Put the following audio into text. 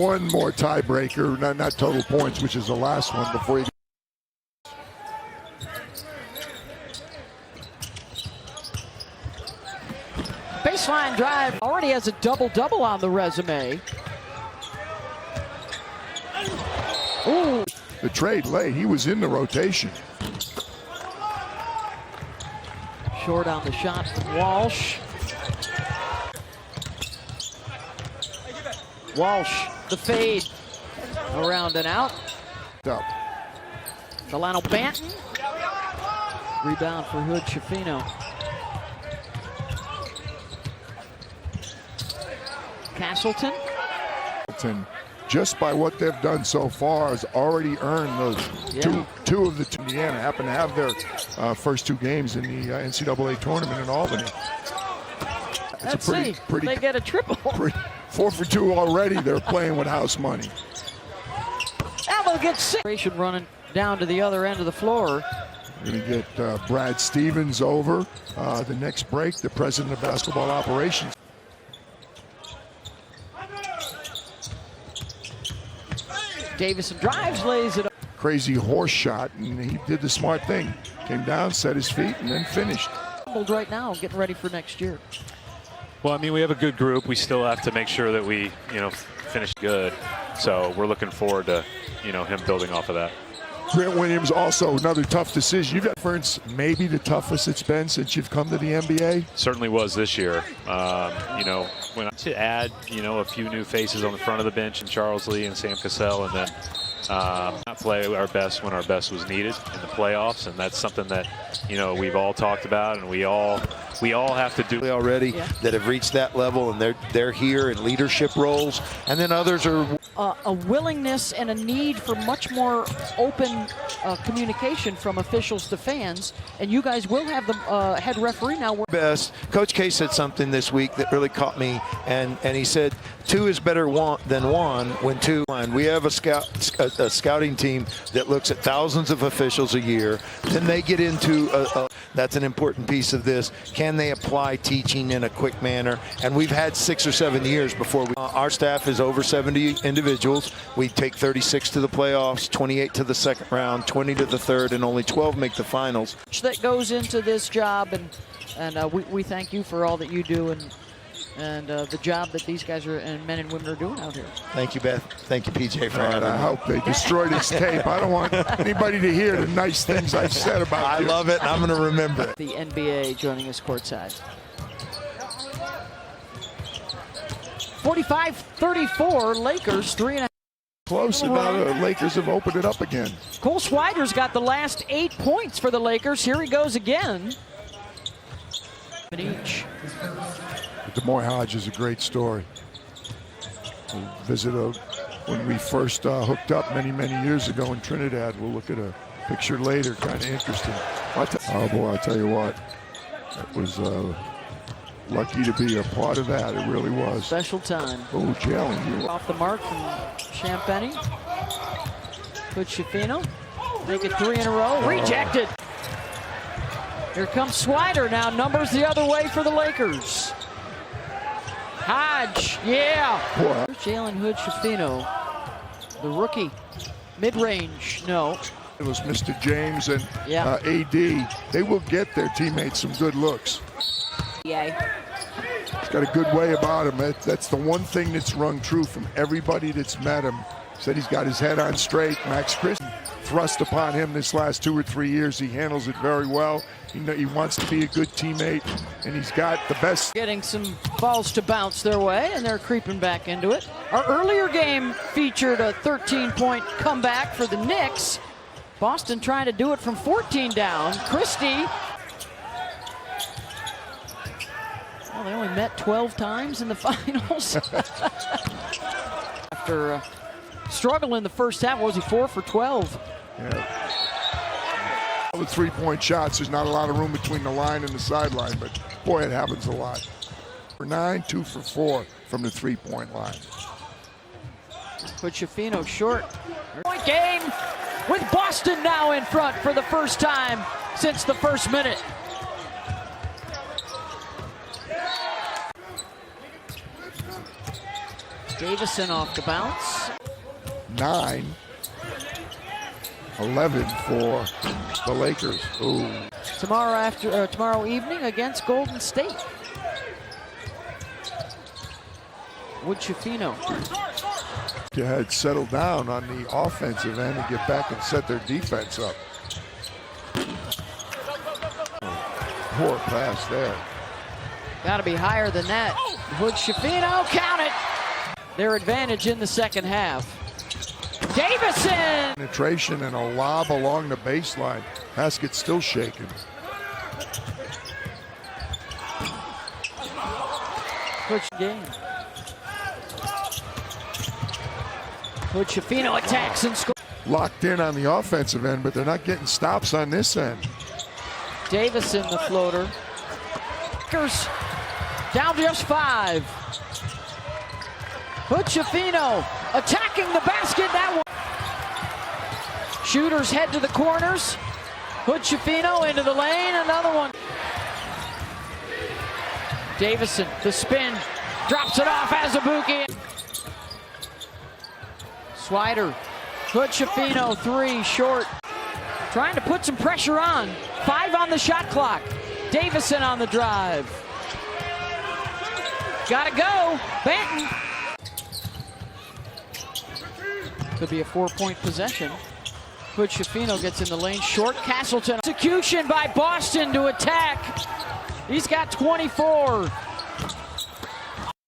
One more tiebreaker, not total points, which is the last one before you. Baseline drive already has a double-double on the resume. Ooh. The trade late, he was in the rotation. Short on the shot from Walsh. Walsh, the fade, around and out. Up. Delano Banton. Rebound for Hood Schifino. Castleton. Just by what they've done so far, has already earned those two of the two. Indiana happen to have their first two games in the NCAA tournament in Albany. Let's see. They get a triple. 4 for 2 already. They're playing with house money. And they'll get 6. Running down to the other end of the floor. We're going to get Brad Stevens over the next break, the president of basketball operations. Davison drives, lays it up. Crazy horse shot, and he did the smart thing. Came down, set his feet, and then finished. Right now, getting ready for next year. Well, I mean, we have a good group. We still have to make sure that we, finish good. So we're looking forward to, him building off of that. Grant Williams, also another tough decision. You've got conference, maybe the toughest it's been since you've come to the NBA. Certainly was this year. When to add, a few new faces on the front of the bench, and Charles Lee and Sam Cassell, and then not play our best when our best was needed in the playoffs, and that's something that we've all talked about, and we all have to do already that have reached that level, and they're here in leadership roles, and then others are a willingness and a need for much more open communication from officials to fans, and you guys will have the head referee now. Best. Coach K said something this week that really caught me, and he said 2 is better than 1 when 2. We have a scouting team that looks at thousands of officials a year. Then they get into that's an important piece of this. Can they apply teaching in a quick manner? And we've had 6 or 7 years before our staff is over 70 individuals. We take 36 to the playoffs, 28 to the second round, 20 to the third, and only 12 make the finals. That goes into this job, and we thank you for all that you do and the job that these guys and men and women are doing out here. Thank you, Beth. Thank you, PJ, for having me. I hope they destroyed his tape. I don't want anybody to hear the nice things I've said about you. I love it, and I'm going to remember it. The NBA joining us courtside. 45-34, Lakers, 3.5. Close, and now the Lakers have opened it up again. Cole Swider's got the last 8 points for the Lakers. Here he goes again. Each. DeMoy Hodge is a great story. We'll visit when we first hooked up many years ago in Trinidad. We'll look at a picture later, kind of interesting. Oh boy, I tell you what, it was lucky to be a part of that. It really was. Special time. Oh, Jalen. Off the mark from Champagny. Put Schifino. Make it 3 in a row. Rejected. Here comes Swider now. Numbers the other way for the Lakers. Hodge, yeah. Jalen Hood Schifino, the rookie. Mid-range, no. It was Mr. James and AD. They will get their teammates some good looks. Yeah. He's got a good way about him. That's the one thing that's rung true from everybody that's met him. Said he's got his head on straight. Max Christie thrust upon him this last 2 or 3 years. He handles it very well. He wants to be a good teammate, and he's got the best. Getting some balls to bounce their way, and they're creeping back into it. Our earlier game featured a 13-point comeback for the Knicks. Boston trying to do it from 14 down. Christie. Well, they only met 12 times in the finals. After struggle in the first half, what was he, 4 for 12? Yeah. With 3-point shots, there's not a lot of room between the line and the sideline, but boy, it happens a lot. For 9, 2 for 4 from the 3-point line. Put Schifino short. Point game with Boston now in front for the first time since the first minute. Davison off the bounce. 9-11 for the Lakers. Ooh. Tomorrow evening against Golden State. Schifino. You had settled down on the offensive end and get back and set their defense up. Poor pass there. Got to be higher than that. Schifino, count it. Their advantage in the second half. Davison! Penetration and a lob along the baseline. Basket still shaking. Push game. Schifino attacks and scores. Locked in on the offensive end, but they're not getting stops on this end. Davison, the floater. Lakers down to just 5. Schifino attacking the basket. That one. Shooters head to the corners. Schifino into the lane. Another one. Davison, the spin, drops it off as a bookie. Swider, Schifino, 3, short. Trying to put some pressure on. 5 on the shot clock. Davison on the drive. Gotta go, Banton. Could be a 4-point possession. Schifino gets in the lane, short. Castleton. Execution by Boston to attack. He's got 24.